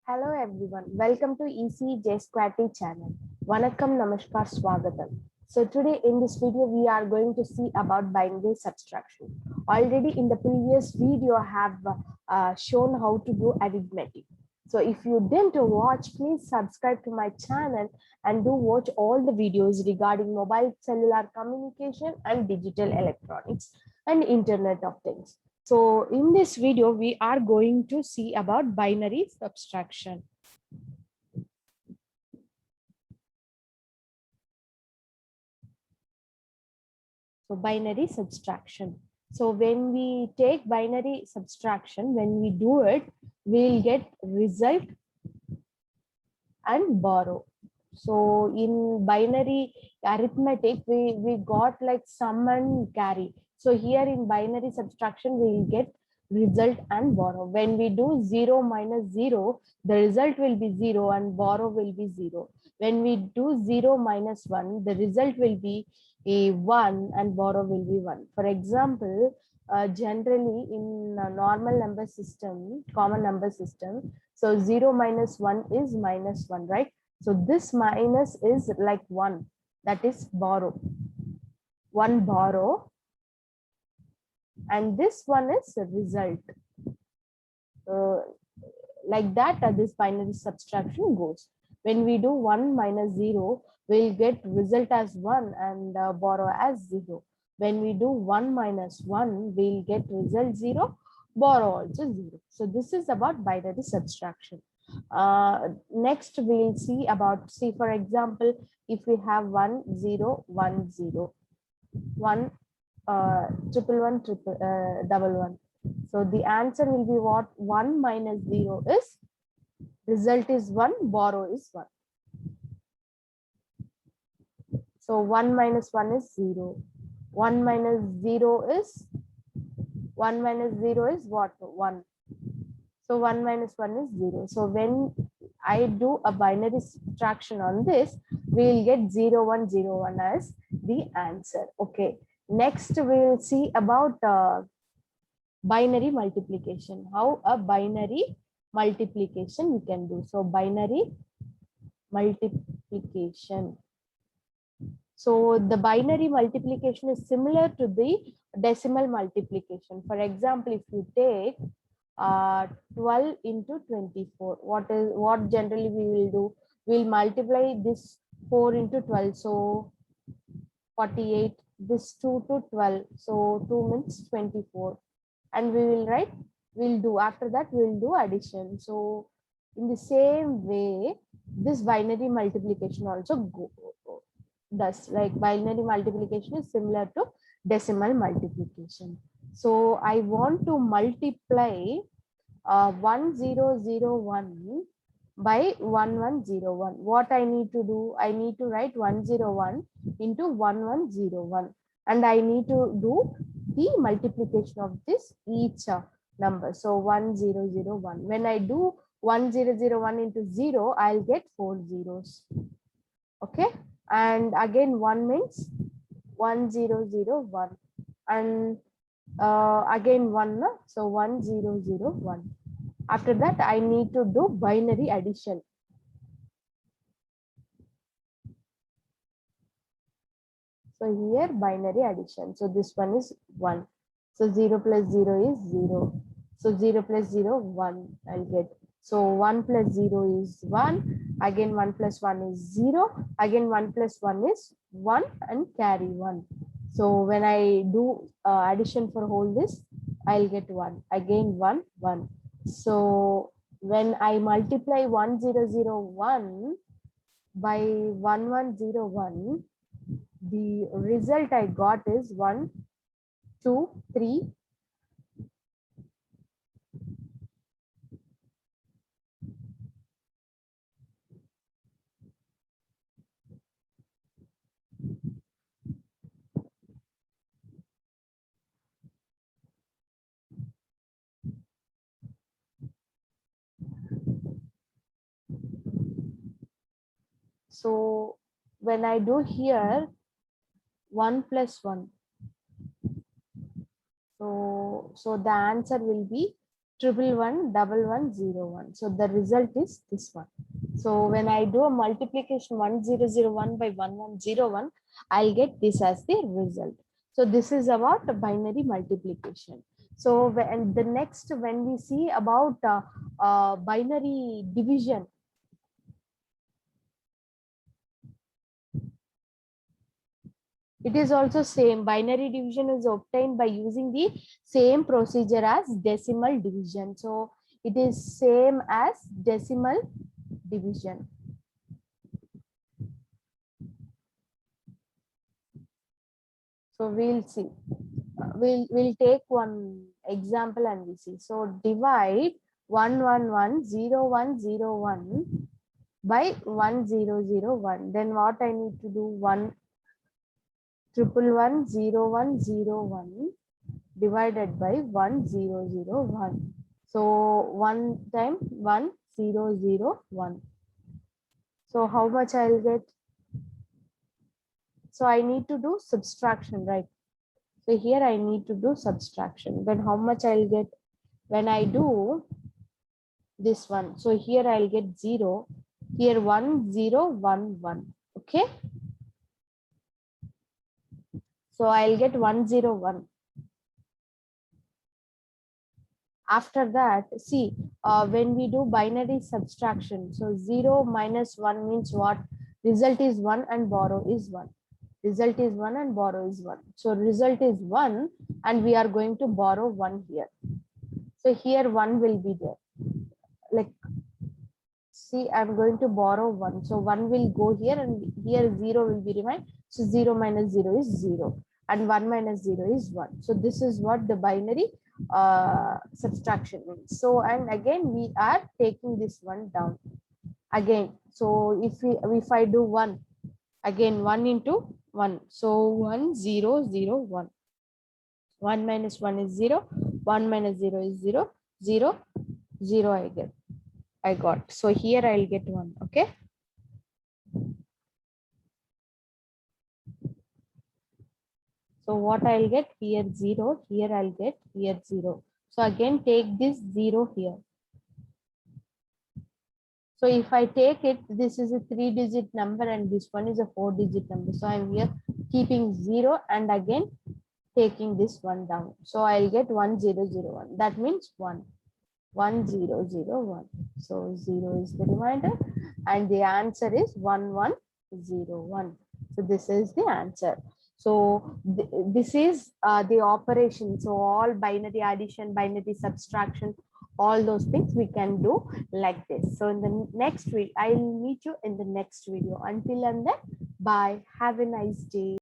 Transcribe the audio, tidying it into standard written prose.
Hello everyone, welcome to ECJ Squatty channel. Vanakkam, Namaskar, Swagatam. So today in this video we are going to see about binary subtraction. Already in the previous video I have shown how to do arithmetic. So if you didn't watch, please subscribe to my channel and do watch all the videos regarding mobile cellular communication and digital electronics and Internet of Things. So in this video, we are going to see about binary subtraction. So binary subtraction. So when we take binary subtraction, when we do it, we'll get result and borrow. So in binary arithmetic, we got like sum and carry. So here in binary subtraction, we'll get result and borrow. When we do 0 minus 0, the result will be 0 and borrow will be 0. When we do 0 minus 1, the result will be a 1 and borrow will be 1. For example, generally in a normal number system, common number system, so 0 minus 1 is minus 1, right? So this minus is like 1, that is borrow. 1 borrow. And this one is result. Like that, this binary subtraction goes. When we do 1 minus 0, we'll get result as 1 and borrow as 0. When we do 1 minus 1, we'll get result 0, borrow also 0. So this is about binary subtraction. Next, we'll see about, for example, if we have 1 0 1 0, 1 triple 1 triple double 1. So the answer will be what? 1 minus 0 is, result is 1, borrow is 1. So 1 minus 1 is 0. 1 minus 0 is, 1 minus 0 is what? 1. So 1 minus 1 is 0. So when I do a binary subtraction on this, we'll get 0 1 0 1 as the answer. Okay. Next, we'll see about binary multiplication. How a binary multiplication we can do. So binary multiplication. So the binary multiplication is similar to the decimal multiplication. For example, if you take 12 into 24, what generally we will do? We'll multiply this 4 into 12, so 48, this 2 to 12, so 2 means 24, and we will write, we'll do, after that we'll do addition. So in the same way, this binary multiplication also does, like binary multiplication is similar to decimal multiplication. So I want to multiply 1001 by 1101. What I need to do? I need to write 101 into 1101, and I need to do the multiplication of this each number. So 1001. When I do 1001 into 0, I'll get 4 zeros. Okay, and again 1 means 1001, and again 1, so 1001. After that, I need to do binary addition. So here binary addition. So this one is 1. So 0 plus 0 is 0. So 0 plus 0, 1 I'll get. So 1 plus 0 is 1. Again 1 plus 1 is 0. Again 1 plus 1 is 1 and carry 1. So when I do addition for whole this, I'll get 1. Again 1, 1. So when I multiply 1001 by 1101, the result I got is 1, 2, 3. So when I do here 1 plus 1, so the answer will be triple one, double one, 0, 1. So the result is this one. So when I do a multiplication 1001 by 1101, I'll get this as the result. So this is about binary multiplication. So when the next, when we see about binary division, it is also same. Binary division is obtained by using the same procedure as decimal division. So it is same as decimal division. So we'll see. We'll take one example and we see. So divide 1110101 by 1001. Then what I need to do? 1110101 divided by 1001. So 1 time 1001. So how much I'll get? So I need to do subtraction, right? So here I need to do subtraction. Then how much I'll get when I do this one? So here I'll get 0. Here 1011. Okay. So I'll get 101. After that, see, when we do binary subtraction, so 0 minus 1 means what? Result is 1 and borrow is 1. Result is 1 and borrow is 1. So result is 1 and we are going to borrow 1 here. So here 1 will be there. Like, see, I'm going to borrow 1. So 1 will go here and here 0 will be remain. So 0 minus 0 is 0 and 1 minus 0 is 1. So this is what the binary subtraction means. So, and again we are taking this one down again. So if I do 1 again, 1 into 1, so 1 0 0 1. 1 minus 1 is 0, 1 minus 0 is 0, 0 0 I got. So here I'll get 1. Okay. So what I'll get here 0, here I'll get here 0. So again take this 0 here. So if I take it, this is a 3-digit number and this one is a 4-digit number. So I'm here keeping 0 and again taking this one down. So I'll get 1001. That means 1. 1001. So 0 is the remainder and the answer is 1101. So this is the answer. So this is the operation. So all binary addition, binary subtraction, all those things we can do like this. So in the next video, I'll meet you in the next video. Until and then, bye. Have a nice day.